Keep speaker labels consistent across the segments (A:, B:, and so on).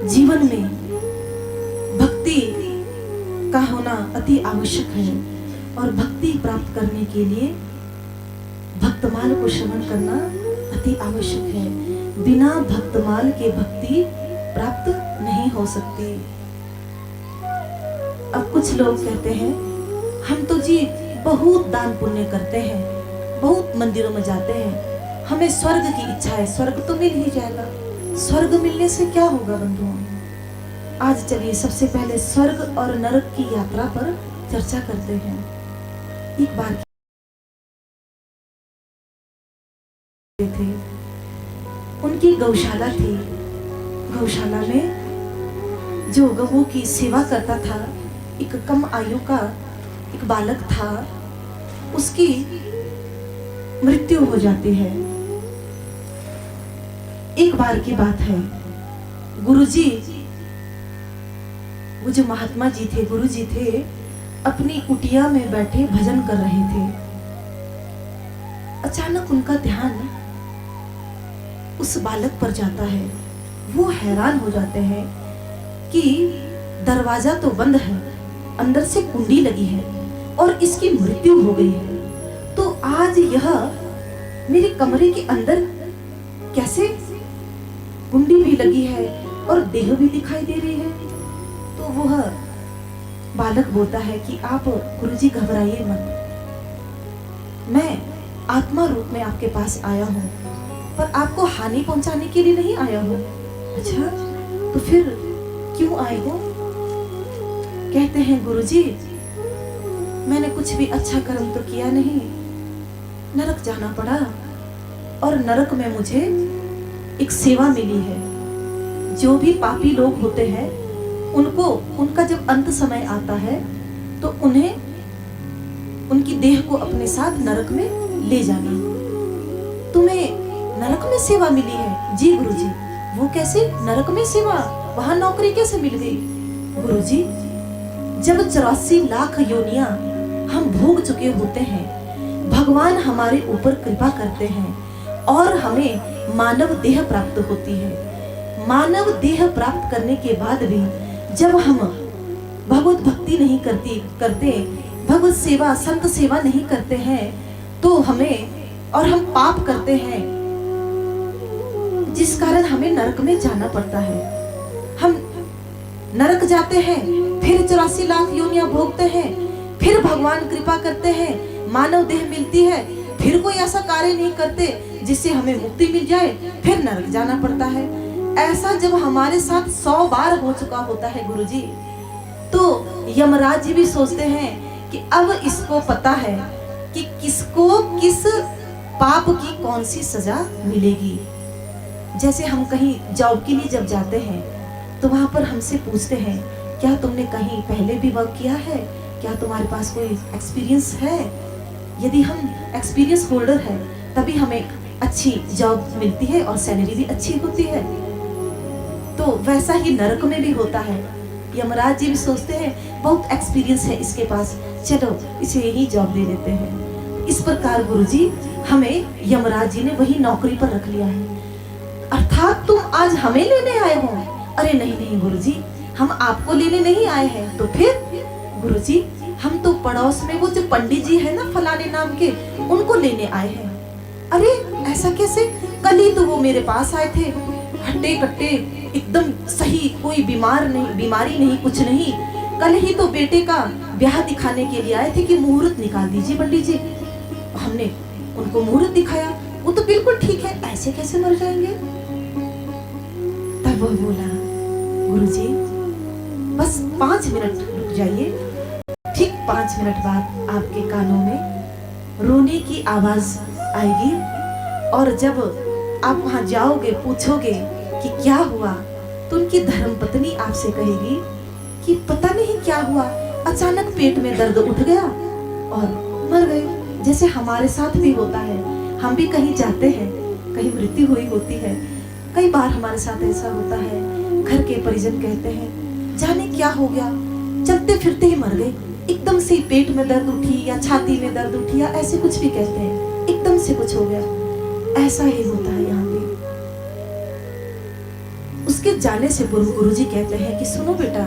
A: जीवन में भक्ति का होना अति आवश्यक है और भक्ति प्राप्त करने के लिए भक्तमाल को श्रवण करना अति आवश्यक है। बिना भक्तमाल के भक्ति प्राप्त नहीं हो सकती। अब कुछ लोग कहते हैं हम तो जी बहुत दान पुण्य करते हैं, बहुत मंदिरों में जाते हैं, हमें स्वर्ग की इच्छा है, स्वर्ग तो मिल ही जाएगा। स्वर्ग मिलने से क्या होगा बंधुओं? आज चलिए सबसे पहले स्वर्ग और नरक की यात्रा पर चर्चा करते हैं। एक बार थे, उनकी गौशाला थी। गौशाला में जो गऊ की सेवा करता था, एक कम आयु का एक बालक था, उसकी मृत्यु हो जाती है। एक बार की बात है, गुरुजी, वो जो महात्मा जी थे, गुरुजी थे, अपनी कुटिया में बैठे भजन कर रहे थे। अचानक उनका ध्यान उस बालक पर जाता है। वो हैरान हो जाते हैं कि दरवाजा तो बंद है, अंदर से कुंडी लगी है और इसकी मृत्यु हो गई है। तो आज यह मेरे कमरे के अंदर कैसे कुंडी भी लगी है और देह भी दिखाई दे रही है? तो वह बालक बोलता है कि आप गुरुजी घबराइए मत, मैं आत्मा रूप में आपके पास आया हूँ, पर आपको हानि पहुंचाने के लिए नहीं आया हूँ। अच्छा, तो फिर क्यों आए हो? कहते हैं गुरुजी, मैंने कुछ भी अच्छा कर्म तो किया नहीं, नरक जाना पड़ा और नरक में मुझे एक सेवा मिली है। जो भी पापी लोग होते हैं उनको, उनका जब अंत समय आता है तो उन्हें उनकी देह को अपने साथ नरक में ले जाना। तुम्हें नरक में सेवा मिली है? जी गुरुजी। वो कैसे नरक में सेवा? वहां नौकरी कैसे मिल गई? गुरुजी, जब 84 लाख योनियां हम भोग चुके होते हैं, भगवान हमारे ऊपर कृपा करते हैं और हमें मानव देह प्राप्त होती है। मानव देह प्राप्त करने के बाद भी जब हम भगवत भक्ति नहीं करते, भगवत सेवा, संत सेवा नहीं करते हैं, तो हमें, और हम पाप करते हैं जिस कारण हमें नरक में जाना पड़ता है। हम नरक जाते हैं, फिर 84 लाख योनियां भोगते हैं, फिर भगवान कृपा करते हैं, मानव देह मिलती है, फिर कोई ऐसा कार्य नहीं करते जिससे हमें मुक्ति मिल जाए, फिर नरक जाना पड़ता है। ऐसा जब हमारे साथ 100 बार हो चुका होता है गुरुजी, तो यमराज जी भी सोचते हैं कि अब इसको पता है कि किसको किस पाप की कौन सी सजा मिलेगी। जैसे हम कहीं जॉब के लिए जब जाते हैं तो वहां पर हमसे पूछते हैं, क्या तुमने कहीं पहले भी वर्क किया है? क्या तुम्हारे पास कोई एक्सपीरियंस है? यदि हम एक्सपीरियंस होल्डर है तभी हमें अच्छी जॉब मिलती है और सैलरी भी अच्छी होती है। तो वैसा ही नरक में भी होता है। यमराज जी भी सोचते हैं बहुत एक्सपीरियंस है इसके पास, चलो इसे यही जॉब दे देते हैं। इस प्रकार गुरुजी हमें यमराज जी ने वही नौकरी पर रख लिया है। अर्थात तुम आज हमें लेने आए हो? अरे नहीं नहीं गुरुजी, हम आपको लेने नहीं आए हैं। तो फिर? गुरुजी, हम तो पड़ोस में वो जो पंडित जी है ना फलाने नाम के, उनको लेने आए हैं। अरे ऐसा कैसे? कल ही तो वो मेरे पास आए थे, हट्टे कट्टे, एकदम सही, कोई बीमारी नहीं, कुछ नहीं। कल ही तो बेटे का ब्याह दिखाने के लिए आए थे कि मुहूर्त निकाल दीजिए पंडित जी। हमने उनको मुहूर्त दिखाया, वो तो बिल्कुल ठीक है, ऐसे कैसे मर जाएंगे? तब वो बोला, गुरुजी बस 5 मिनट रुक जाइए। ठीक 5 मिनट बाद आपके कानों में रोने की आवाज आएगी और जब आप वहां जाओगे, पूछोगे कि क्या हुआ, तो उनकी धर्मपत्नी आपसे कहेगी कि पता नहीं क्या हुआ, अचानक पेट में दर्द उठ गया और मर गए। जैसे हमारे साथ भी होता है, हम भी कहीं जाते हैं, कहीं मृत्यु हुई होती है। कई बार हमारे साथ ऐसा होता है, घर के परिजन कहते हैं जाने क्या हो गया, चलते फिरते ही मर गए, एकदम से पेट में दर्द उठी या छाती में दर्द उठी या ऐसे कुछ भी कहते हैं, एकदम से कुछ हो गया। ऐसा ही होता है यहाँ पे। उसके जाने से पूर्व गुरुजी कहते हैं कि सुनो बेटा,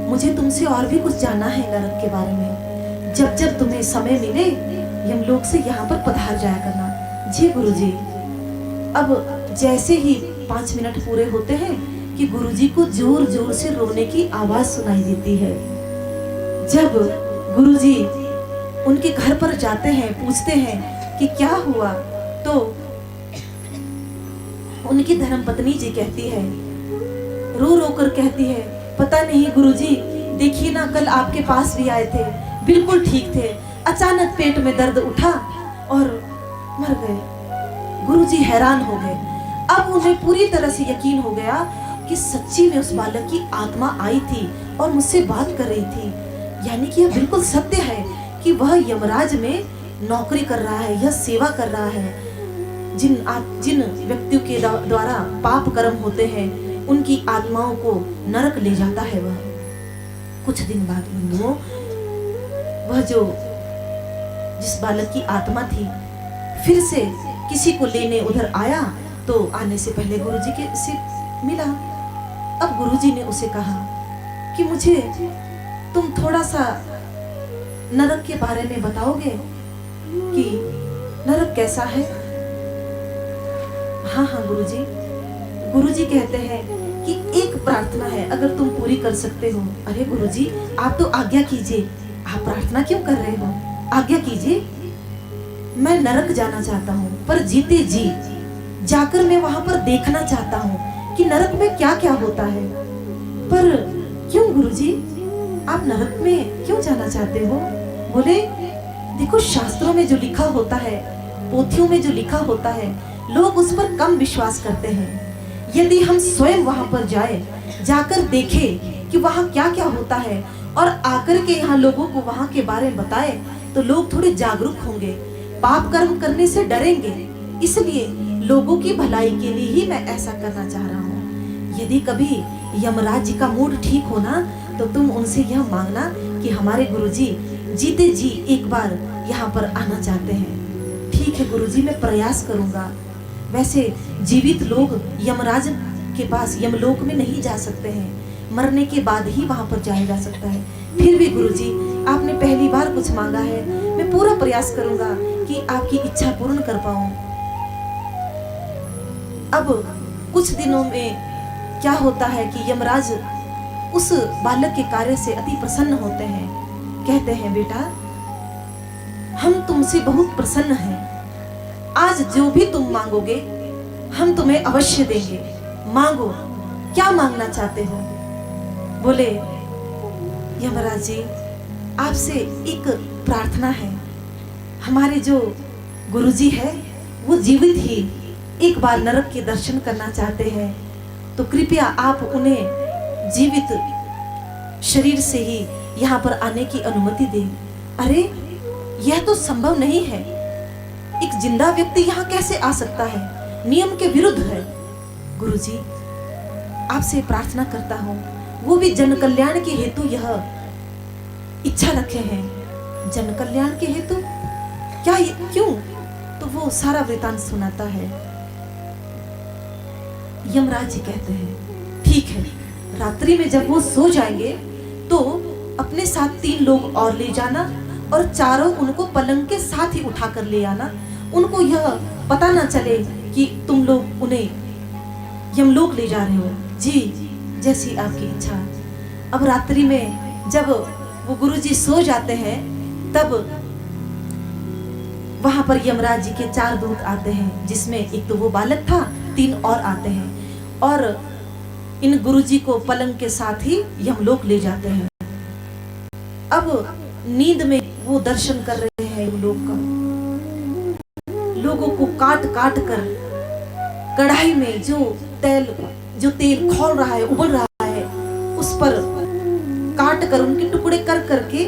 A: मुझे तुमसे और भी कुछ जानना है नरक के बारे में। जब जब तुम्हें समय मिले यमलोक से यहाँ पर पधार जाया करना। जी गुरुजी। अब जैसे ही 5 मिनट पूरे होते हैं कि गुरुजी को जोर जोर से रोने की आवाज सुनाई देती है। जब गुरुजी उनके घर पर जाते हैं, पूछते हैं कि क्या हुआ, तो उनकी धर्मपत्नी जी कहती है, रो रो कर कहती है, पता नहीं गुरुजी, देखिए ना, कल आपके पास भी आए थे, बिल्कुल ठीक थे, अचानक पेट में दर्द उठा और मर गए। गुरुजी हैरान हो गए। अब उन्हें पूरी तरह से यकीन हो गया कि सच्ची में उस बालक की आत्मा आई थी और मुझसे बात कर रही थी। यानी कि यह बिल्कुल सत्य है कि वह यमराज में नौकरी कर रहा है, यह सेवा कर रहा है। जिन व्यक्तियों के द्वारा पाप कर्म होते हैं उनकी आत्माओं को नरक ले जाता है वह। कुछ दिन बाद बंधुओं, वह जो जिस बालक की आत्मा थी फिर से किसी को लेने उधर आया, तो आने से पहले गुरुजी के से मिला। अब गुरुजी ने उसे कहा कि मुझे तुम थोड़ा सा नरक के बारे में बताओगे कि नरक कैसा है। हाँ हाँ गुरुजी। गुरुजी कहते हैं कि एक प्रार्थना है, अगर तुम पूरी कर सकते हो। अरे गुरुजी, आप तो आज्ञा कीजिए, आप प्रार्थना क्यों कर रहे हो, आज्ञा कीजिए। मैं नरक जाना चाहता हूँ, पर जीते जी जाकर मैं वहां पर देखना चाहता हूँ कि नरक में क्या क्या होता है। पर क्यों गुरुजी, आप नरक में क्यों जाना चाहते हो? बोले, देखो शास्त्रों में जो लिखा होता है, पोथियों में जो लिखा होता है, लोग उस पर कम विश्वास करते हैं। यदि हम स्वयं वहां पर जाए, जाकर देखें कि वहां क्या क्या होता है और आकर के यहाँ लोगों को वहां के बारे में बताए, तो लोग थोड़े जागरूक होंगे, पाप कर्म करने से डरेंगे। इसलिए लोगों की भलाई के लिए ही मैं ऐसा करना चाह रहा हूँ। यदि कभी यमराज जी का मूड ठीक हो ना, तो तुम उनसे यह मांगना कि हमारे गुरुजी जीते जी एक बार यहाँ पर आना चाहते हैं। ठीक है गुरुजी, मैं प्रयास करूंगा। वैसे जीवित लोग यमराज के पास यमलोक में नहीं जा सकते हैं, मरने के बाद ही वहां पर जाया जा सकता है। फिर भी गुरुजी, आपने पहली बार कुछ मांगा है, मैं पूरा प्रयास करूंगा कि आपकी इच्छा पूर्ण कर पाऊं। अब कुछ दिनों में क्या होता है कि यमराज उस बालक के कार्य से अति प्रसन्न होते हैं। कहते हैं, बेटा हम तुमसे बहुत प्रसन्न हैं, आज जो भी तुम मांगोगे हम तुम्हें अवश्य देंगे। मांगो, क्या मांगना चाहते हो? बोले, यमराज जी, आपसे एक प्रार्थना है। हमारे जो गुरुजी है वो जीवित ही एक बार नरक के दर्शन करना चाहते हैं, तो कृपया आप उन्हें जीवित शरीर से ही यहाँ पर आने की अनुमति दें। अरे यह तो संभव नहीं है, एक जिंदा व्यक्ति यहाँ कैसे आ सकता है, नियम के विरुद्ध है। गुरुजी, आपसे प्रार्थना करता हूँ, वो भी जन कल्याण के हेतु यह इच्छा रखे हैं। जन कल्याण के हेतु क्या, क्यों? तो वो सारा वृतांत सुनाता है। यमराज जी कहते हैं, ठीक है, रात्रि में जब वो सो जाएंगे तो अपने साथ 3 लोग और ले जाना और चारों उनको पलंग के साथ ही उठा कर ले आना। उनको यह पता ना चले कि तुम लोग उन्हें यमलोक ले जा रहे हो। जी, जैसी आपकी इच्छा। अब रात्रि में जब वो गुरुजी सो जाते हैं, तब वहां पर यमराज जी के 4 दूत आते हैं, जिसमें एक तो वो बालक था, 3 और आते हैं और इन गुरुजी को पलंग के साथ ही यमलोक ले जाते हैं। अब नींद में वो दर्शन कर रहे हैं यमलोक का। लोगों को काट काट कर कढ़ाई में जो तेल खौल रहा है, उबल रहा है, उस पर काट कर उनके टुकड़े कर करके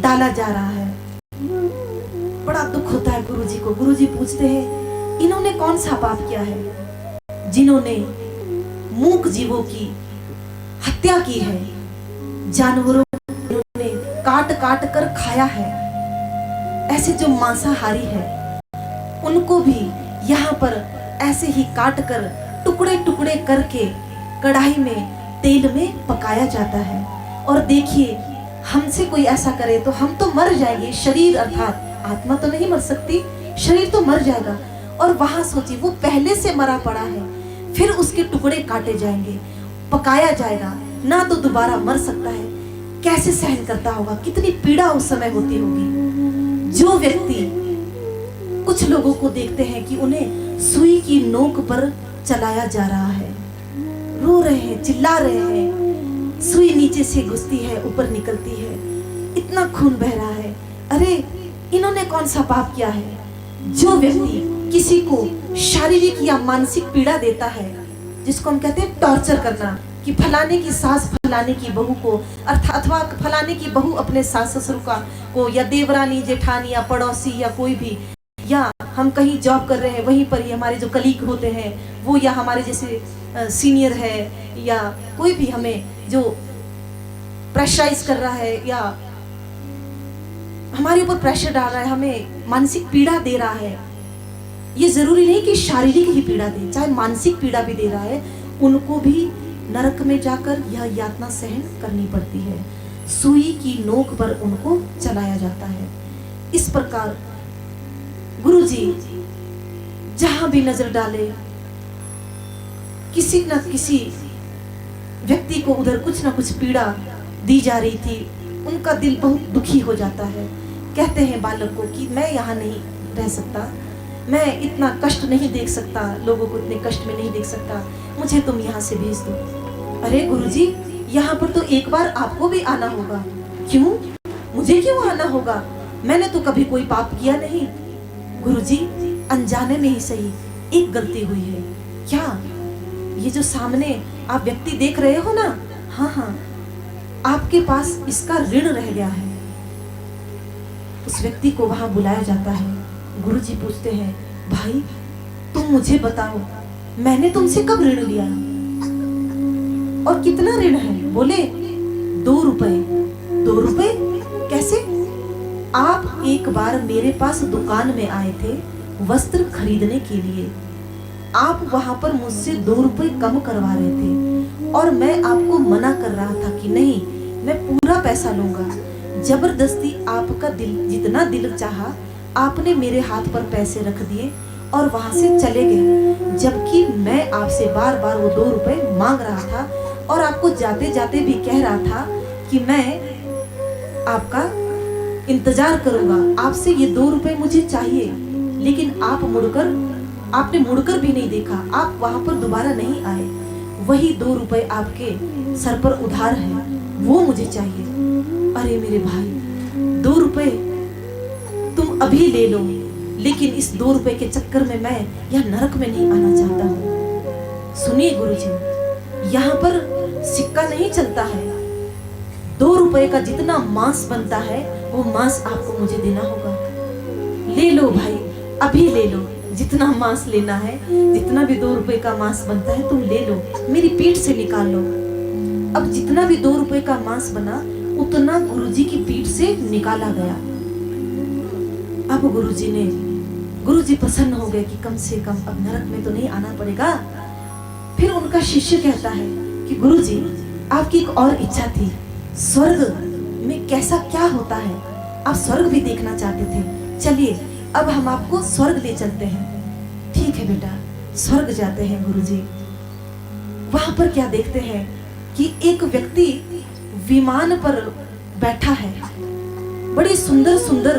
A: डाला जा रहा है। बड़ा दुख होता है गुरुजी को। गुरुजी पूछते हैं, इन्होंने कौन सा पाप किया है जिन्होंने मूक जीवों की हत्या की है, जानवरों को काट काट कर खाया है। ऐसे जो मांसाहारी है उनको भी यहाँ पर ऐसे ही काट कर टुकड़े टुकड़े करके कढ़ाई में तेल में पकाया जाता है। और देखिए, हमसे कोई ऐसा करे तो हम तो मर जाएंगे। शरीर अर्थात आत्मा तो नहीं मर सकती, शरीर तो मर जाएगा। और वहां सोचिए, वो पहले से मरा पड़ा है, फिर उसके टुकड़े काटे जाएंगे, पकाया जाएगा, ना तो दोबारा मर सकता है। कैसे सहन करता होगा, कितनी पीड़ा उस समय होती होगी। जो व्यक्ति, कुछ लोगों को देखते हैं कि उन्हें सुई की नोक पर चलाया जा रहा है, रो रहे हैं, चिल्ला रहे हैं, सुई नीचे से घुसती है, ऊपर निकलती है, इतना खून बह रहा है। अरे इन्होंने कौन सा पाप किया है? जो व्यक्ति किसी को शारीरिक या मानसिक पीड़ा देता है, जिसको हम कहते हैं टॉर्चर करना, कि फलाने की सास फलाने की बहू को अथवा फलाने की बहू अपने सास ससुर को, या देवरानी जेठानी या पड़ोसी या कोई भी, या हम कहीं जॉब कर रहे हैं वहीं पर ही हमारे जो कलीग होते हैं वो, या हमारे जैसे सीनियर है, या कोई भी हमें जो प्रेशराइज कर रहा है या हमारे ऊपर प्रेशर डाल रहा है, हमें मानसिक पीड़ा दे रहा है। ये जरूरी नहीं कि शारीरिक ही पीड़ा दे, चाहे मानसिक पीड़ा भी दे रहा है, उनको भी नरक में जाकर यह यातना सहन करनी पड़ती है। सुई की नोक पर उनको चलाया जाता है। इस प्रकार गुरुजी जहां भी नजर डाले, किसी न किसी व्यक्ति को उधर कुछ न कुछ पीड़ा दी जा रही थी। उनका दिल बहुत दुखी हो जाता है। कहते हैं बालक को कि मैं यहाँ नहीं रह सकता, मैं इतना कष्ट नहीं देख सकता, लोगों को इतने कष्ट में नहीं देख सकता, मुझे तुम यहाँ से भेज दो। अरे गुरुजी, यहाँ पर तो एक बार आपको भी आना होगा। क्यों? मुझे क्यों आना होगा? मैंने तो कभी कोई पाप किया नहीं। गुरुजी, अनजाने में ही सही एक गलती हुई है। क्या? ये जो सामने आप व्यक्ति देख रहे हो ना, हाँ, आपके पास इसका ऋण रह गया है। उस व्यक्ति को वहां बुलाया जाता है। गुरुजी पूछते हैं, भाई तुम मुझे बताओ, मैंने तुमसे कब ऋण लिया और कितना ऋण है? बोले 2 रुपए। 2 रुपए कैसे? आप एक बार मेरे पास दुकान में आए थे वस्त्र खरीदने के लिए। आप वहां पर मुझसे 2 रुपए कम करवा रहे थे और मैं आपको मना कर रहा था कि नहीं, मैं पूरा पैसा लूंगा। जबरदस्ती आपका दिल, जितना दिल चाहा आपने मेरे हाथ पर पैसे रख दिए और वहां से चले गए, जबकि मैं आपसे बार बार वो 2 रुपए मांग रहा था और आपको जाते जाते भी कह रहा था कि मैं आपका इंतजार करूंगा, आपसे ये 2 रुपए मुझे चाहिए। लेकिन आपने मुड़कर भी नहीं देखा, आप वहां पर दोबारा नहीं आए। वही 2 रुपए आपके सर पर उधार है, वो मुझे चाहिए। अरे मेरे भाई, 2 रुपए तुम अभी ले लो, लेकिन इस 2 रुपए के चक्कर में मैं यह नरक में नहीं आना चाहता हूँ। सुनिए गुरुजी, यहाँ पर सिक्का नहीं चलता है। 2 रुपए का जितना मांस बनता है वो मांस आपको मुझे देना होगा। ले लो भाई, अभी ले लो, जितना मांस लेना है, जितना भी 2 रुपए का मांस बनता है तुम ले लो, मेरी पीठ से निकाल लो। अब जितना भी 2 रुपए का मांस बना उतना गुरुजी की पीठ से निकाला गया। अब गुरुजी प्रसन्न हो गए कि कम से कम अब नरक में तो नहीं आना पड़ेगा। फिर उनका शिष्य कहता है कि गुरुजी, आपकी एक और इच्छा थी, स्वर्ग में कैसा क्या होता है, आप स्वर्ग भी देखना चाहते थे। चलिए अब हम आपको स्वर्ग ले चलते हैं। ठीक है बेटा, स्वर्ग जाते हैं गुरुजी। वहां पर क्या देखते हैं कि एक व्यक्ति विमान पर बैठा है। बड़ी सुंदर सुंदर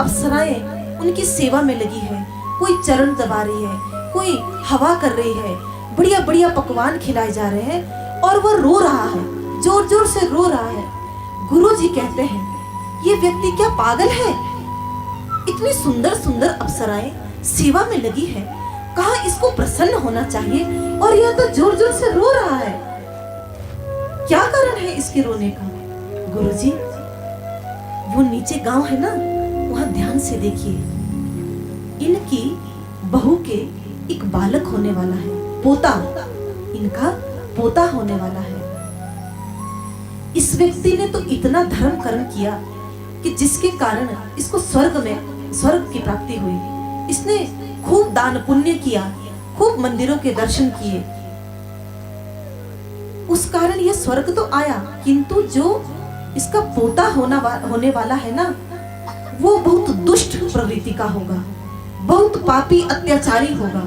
A: अप्सराएं उनकी सेवा में लगी है। कोई चरण दबा रही है, कोई हवा कर रही है, बढ़िया बढ़िया पकवान खिलाए जा रहे हैं और वह रो रहा है, जोर जोर से रो रहा है। गुरुजी कहते हैं, ये व्यक्ति क्या पागल है? इतनी सुंदर सुंदर अप्सराएं सेवा में लगी है, कहाँ इसको प्रसन्न होना चाहिए और यह तो जोर जोर से रो रहा है। क्या कारण है इसके रोने का? गुरुजी, वो नीचे गांव है ना, वहां ध्यान से देखिए, इनकी बहू के एक बालक होने वाला है, पोता, इनका पोता होने वाला है। इस व्यक्ति ने तो इतना धर्म कर्म किया कि जिसके कारण इसको स्वर्ग की प्राप्ति हुई। इसने खूब दान पुण्य किया, खूब मंदिरों के दर्शन किए, उस कारण यह स्वर्ग तो आया, किंतु जो इसका पोता होने वाला है ना, वो बहुत दुष्ट प्रवृत्ति का होगा, बहुत पापी अत्याचारी होगा,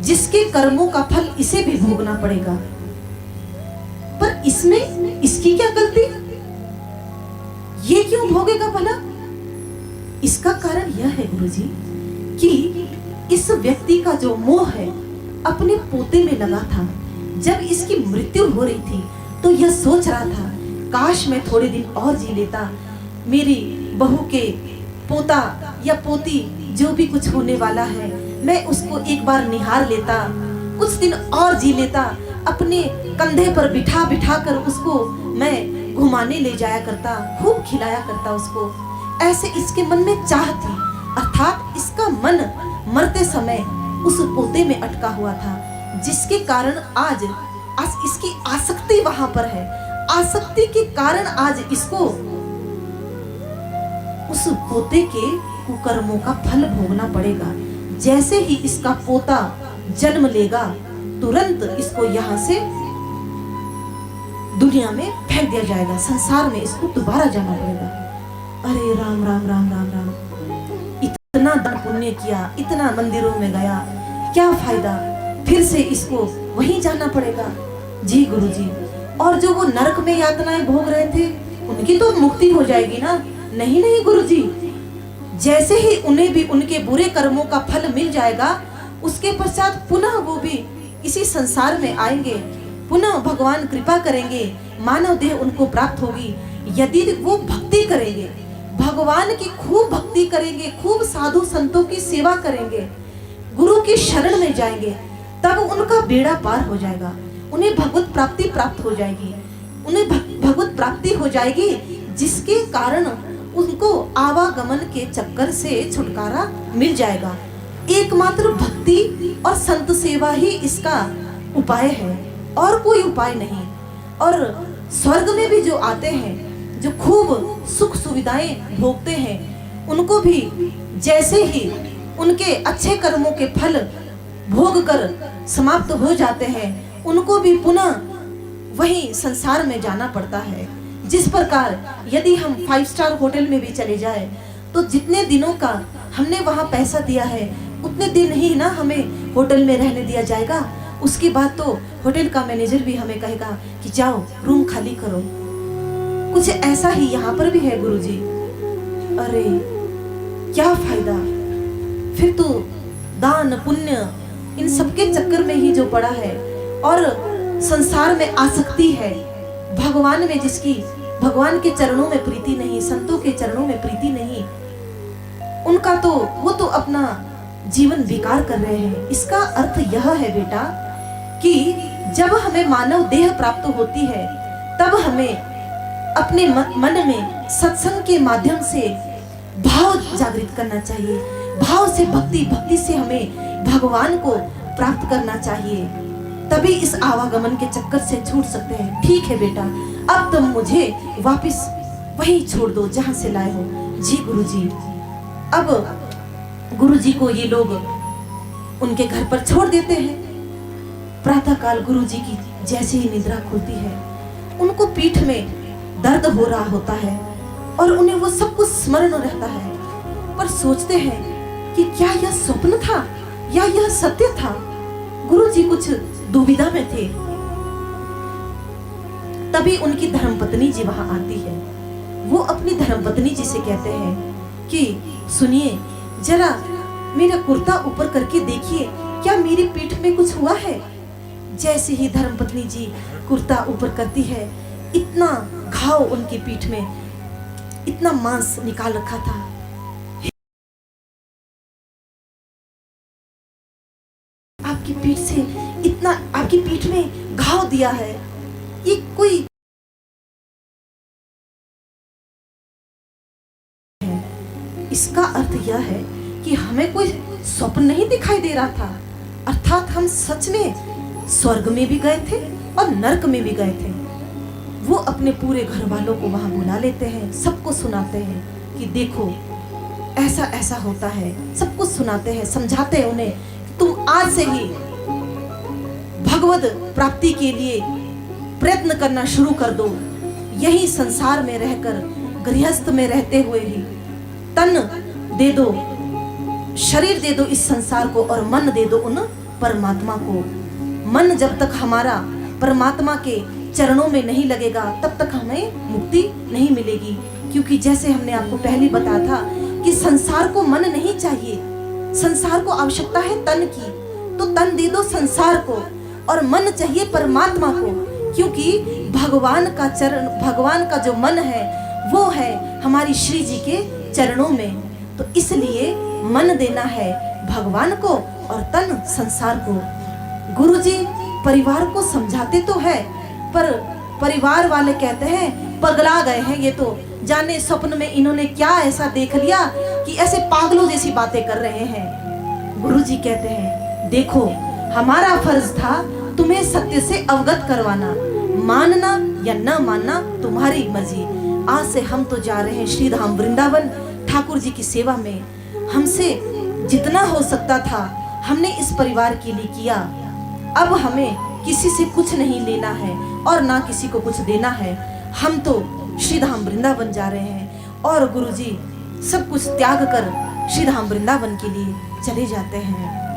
A: जिसके कर्मों का फल इसे भी भोगना पड़ेगा। पर इसमें इसकी क्या गलती? ये क्यों भोगेगा भला? इसका कारण यह है गुरुजी कि इस व्यक्ति का जो मोह है अपने पोते में लगा था। जब इसकी मृत्यु हो रही थी तो यह सोच रहा था, काश मैं थोड़े दिन और जी लेता, मेरी बहू के पोता या पोती जो भी कुछ होने वाला है, मैं उसको एक बार निहार लेता, कुछ दिन और जी लेता, अपने कंधे पर बिठा बिठा कर उसको मैं घुमाने ले जाया करता, खूब खिलाया करता उसको। ऐसे इसके मन में चाह थी, अर्थात इसका मन मरते समय उस पोते में अटका हुआ था, जिसके कारण आज इसकी आसक्ति वहां पर है। आसक्ति के कारण आज इसको उस पोते के कुकर्मों का फल भोगना पड़ेगा। जैसे ही इसका पोता जन्म लेगा, तुरंत इसको यहाँ से दुनिया में फेंक दिया जाएगा, संसार में इसको दोबारा जाना पड़ेगा। अरे राम राम राम राम राम, इतना दान पुण्य किया, इतना मंदिरों में गया, क्या फायदा? फिर से इसको वहीं जाना पड़ेगा। जी गुरुजी, और जो वो नरक में यातनाएं भोग रहे थे, उनकी तो मुक्ति हो जाएगी ना? नहीं नहीं गुरुजी, जैसे ही उन्हें भी उनके बुरे कर्मों का फल मिल जाएगा, उसके पश्चात पुनः वो भी इसी संसार में आएंगे, पुनः भगवान कृपा करेंगे, मानव देह उनको प्राप्त होगी। यदि वो भक्ति करेंगे, भगवान की खूब भक्ति करेंगे, खूब साधु संतों की सेवा करेंगे, गुरु की शरण में जाएंगे, तब उनका बेड़ा पार हो जाएगा, उन्हें भगवत प्राप्ति प्राप्त हो जाएगी, उन्हें भगवत प्राप्ति हो जाएगी, जिसके कारण उनको आवागमन के चक्कर से छुटकारा मिल जाएगा। एकमात्र भक्ति और संत सेवा ही इसका उपाय है, और कोई उपाय नहीं। और स्वर्ग में भी जो आते हैं, जो खूब सुख सुविधाएं भोगते हैं, उनको भी जैसे ही उनके अच्छे कर्मों के फल भोग कर समाप्त हो जाते हैं, उनको भी पुनः वही संसार में जाना पड़ता है। जिस प्रकार यदि हम 5 स्टार होटल में भी चले जाए, तो जितने दिनों का हमने वहां पैसा दिया है, उतने दिन ही ना हमें होटल में रहने दिया जाएगा। उसके बाद तो होटल का मैनेजर भी हमें कहेगा कि जाओ रूम खाली करो। कुछ ऐसा ही यहाँ पर भी है गुरुजी। अरे क्या फायदा? फिर तो दान पुण्य इन सबके चक्कर में ही जो पड़ा है, और संसार में आसक्ति है, भगवान में जिसकी भगवान के चरणों में प्रीति नहीं, संतों के चरणों में प्रीति नहीं, उनका तो वो तो अपना जीवन बेकार कर रहे हैं। इसका अर्थ यह है बेटा कि जब हमें मानव देह प्राप्त होती है, तब हमें अपने मन में सत्संग के माध्यम से भाव जागृत करना चाहिए। भाव से भक्ति, भक्ति से हमें भगवान को प्राप्त करना चाहिए, तभी इस आवागमन के चक्कर से छूट सकते हैं। ठीक है बेटा, अब तुम मुझे वापस वहीं छोड़ दो जहां से लाए हो। जी गुरुजी। अब गुरुजी को ये लोग उनके घर पर छोड़ देते हैं। प्रातःकाल गुरुजी की जैसे ही निद्रा खुलती है, उनको पीठ में दर्द हो रहा होता है और उन्हें वो सब कुछ स्मरण रहता है, पर सोचते हैं कि क्या यह स्वप्न था या यह सत्य था। गुरुजी कुछ दुविधा में थे। तभी उनकी धर्मपत्नी जी वहां आती है। वो अपनी धर्मपत्नी जी से कहते हैं कि सुनिए, जरा मेरा कुर्ता ऊपर करके देखिए, क्या मेरी पीठ में कुछ हुआ है। जैसे ही धर्मपत्नी जी कुर्ता ऊपर करती है, इतना घाव उनकी पीठ में, इतना मांस निकाल रखा था। आपकी पीठ से इतना, आपकी पीठ में घाव दिया है, ये कोई है। इसका अर्थ यह है कि हमें कोई स्वप्न नहीं दिखाई दे रहा था, अर्थात हम सच में स्वर्ग में भी गए थे और नरक में भी गए थे। वो अपने पूरे घर वालों को वहां बुला लेते हैं, सबको सुनाते हैं कि देखो ऐसा ऐसा होता है, सब कुछ सुनाते हैं, समझाते हैं उन्हें कि तुम आज से ही भगवान भगवत प्राप्ति के लिए प्रयत्न करना शुरू कर दो। यही संसार में रहकर, गृहस्थ में रहते हुए ही तन दे दो, शरीर दे दो इस संसार को, और मन दे दो उन परमात्मा को। मन जब तक हमारा परमात्मा के चरणों में नहीं लगेगा तब तक हमें मुक्ति नहीं मिलेगी। क्योंकि जैसे हमने आपको पहले बताया था कि संसार को मन नहीं चाहिए, संसार को आवश्यकता है तन की, तो तन दे दो संसार को, और मन चाहिए परमात्मा को। क्योंकि भगवान का चरण, भगवान का जो मन है वो है हमारी श्री जी के चरणों में। तो इसलिए मन देना है भगवान को और तन संसार को। गुरुजी परिवार को समझाते तो है, पर परिवार वाले कहते हैं पगला गए हैं ये तो, जाने स्वप्न में इन्होंने क्या ऐसा देख लिया कि ऐसे पागलों जैसी बातें कर रहे हैं। गुरुजी कहते हैं देखो, हमारा फर्ज था तुम्हें सत्य से अवगत करवाना, मानना या न मानना तुम्हारी मर्जी। आज से हम तो जा रहे हैं श्री धाम वृंदावन ठाकुर जी की सेवा में। हमसे जितना हो सकता था हमने इस परिवार के लिए किया। अब हमें किसी से कुछ नहीं लेना है और ना किसी को कुछ देना है। हम तो श्री धाम वृंदावन जा रहे हैं और गुरुजी सब कुछ त्याग कर श्री धाम वृंदावन के लिए चले जाते हैं।